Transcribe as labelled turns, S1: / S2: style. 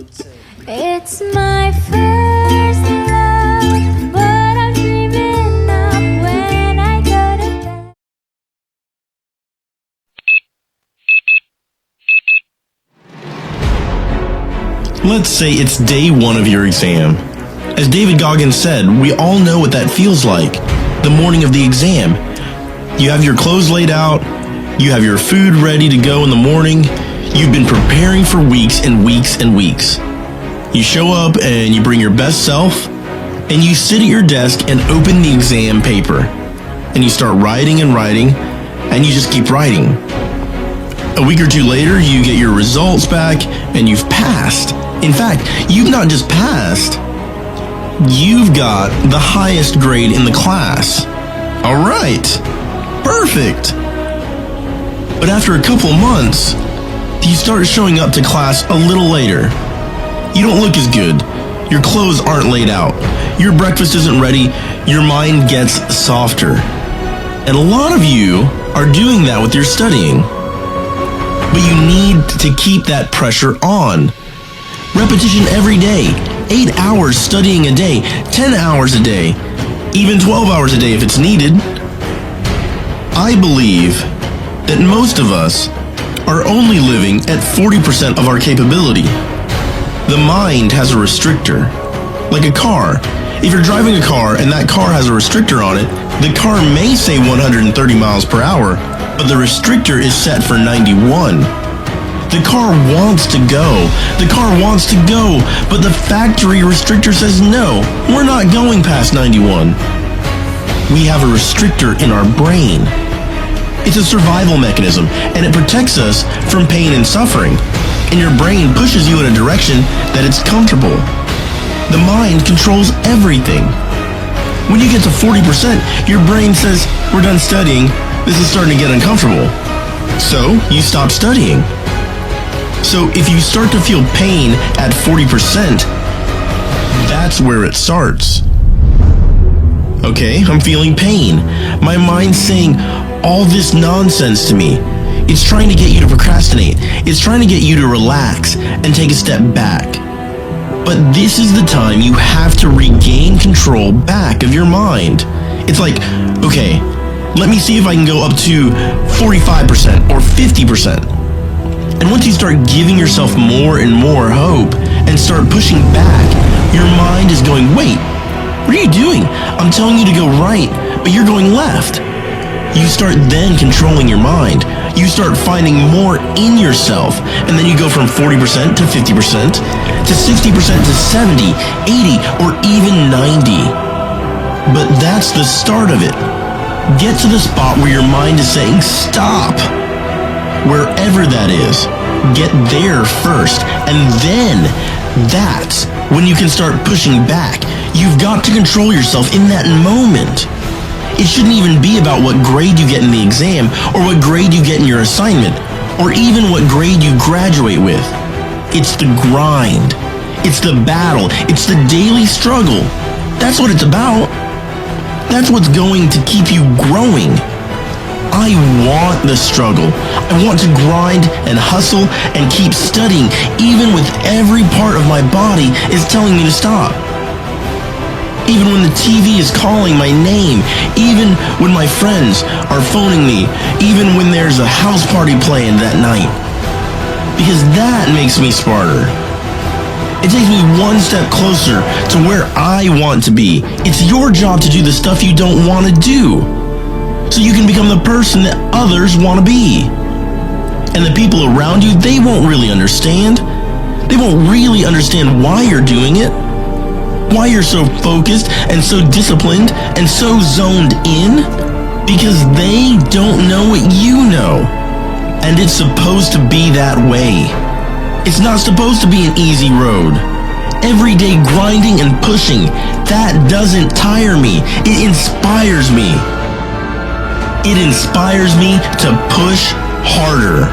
S1: It's my first love, but I'm dreaming up when I go to bed.
S2: Let's say it's day one of your exam. As David Goggins said, we all know what that feels like. The morning of the exam. You have your clothes laid out, you have your food ready to go in the morning, you've been preparing for weeks and weeks and weeks. You show up and you bring your best self, and you sit at your desk and open the exam paper. And you start writing and writing, and you just keep writing. A week or two later, you get your results back, and you've passed. In fact, you've not just passed, you've got the highest grade in the class. All right, perfect. But after a couple months, you start showing up to class a little later. You don't look as good. Your clothes aren't laid out. Your breakfast isn't ready. Your mind gets softer. And a lot of you are doing that with your studying. But you need to keep that pressure on. Repetition every day. 8 hours studying a day. 10 hours a day. Even 12 hours a day if it's needed. I believe that most of us are only living at 40% of our capability. The mind has a restrictor. Like a car. If you're driving a car and that car has a restrictor on it, the car may say 130 miles per hour, but the restrictor is set for 91. The car wants to go. The car wants to go, but the factory restrictor says no, we're not going past 91. We have a restrictor in our brain. It's a survival mechanism, and it protects us from pain and suffering. And your brain pushes you in a direction that it's comfortable. The mind controls everything. When you get to 40%, your brain says, we're done studying, this is starting to get uncomfortable. So, you stop studying. So, if you start to feel pain at 40%, that's where it starts. Okay, I'm feeling pain. My mind's saying all this nonsense to me. It's trying to get you to procrastinate. It's trying to get you to relax and take a step back. But this is the time you have to regain control back of your mind. It's like, okay, let me see if I can go up to 45% or 50%. And once you start giving yourself more and more hope and start pushing back, your mind is going, wait, what are you doing? I'm telling you to go right, but you're going left. You start then controlling your mind. You start finding more in yourself, and then you go from 40% to 50% to 60% to 70, 80, or even 90. But that's the start of it. Get to the spot where your mind is saying stop. Wherever that is, get there first, and then that's when you can start pushing back. You've got to control yourself in that moment. It shouldn't even be about what grade you get in the exam, or what grade you get in your assignment, or even what grade you graduate with. It's the grind. It's the battle. It's the daily struggle. That's what it's about. That's what's going to keep you growing. I want the struggle. I want to grind and hustle and keep studying, even with every part of my body is telling me to stop. Even when the TV is calling my name, even when my friends are phoning me, even when there's a house party planned that night. Because that makes me smarter. It takes me one step closer to where I want to be. It's your job to do the stuff you don't want to do, so you can become the person that others want to be. And the people around you, they won't really understand. They won't really understand why you're doing it. Why you're so focused and so disciplined and so zoned in? Because they don't know what you know. And it's supposed to be that way. It's not supposed to be an easy road. Every day grinding and pushing, that doesn't tire me. It inspires me. It inspires me to push harder.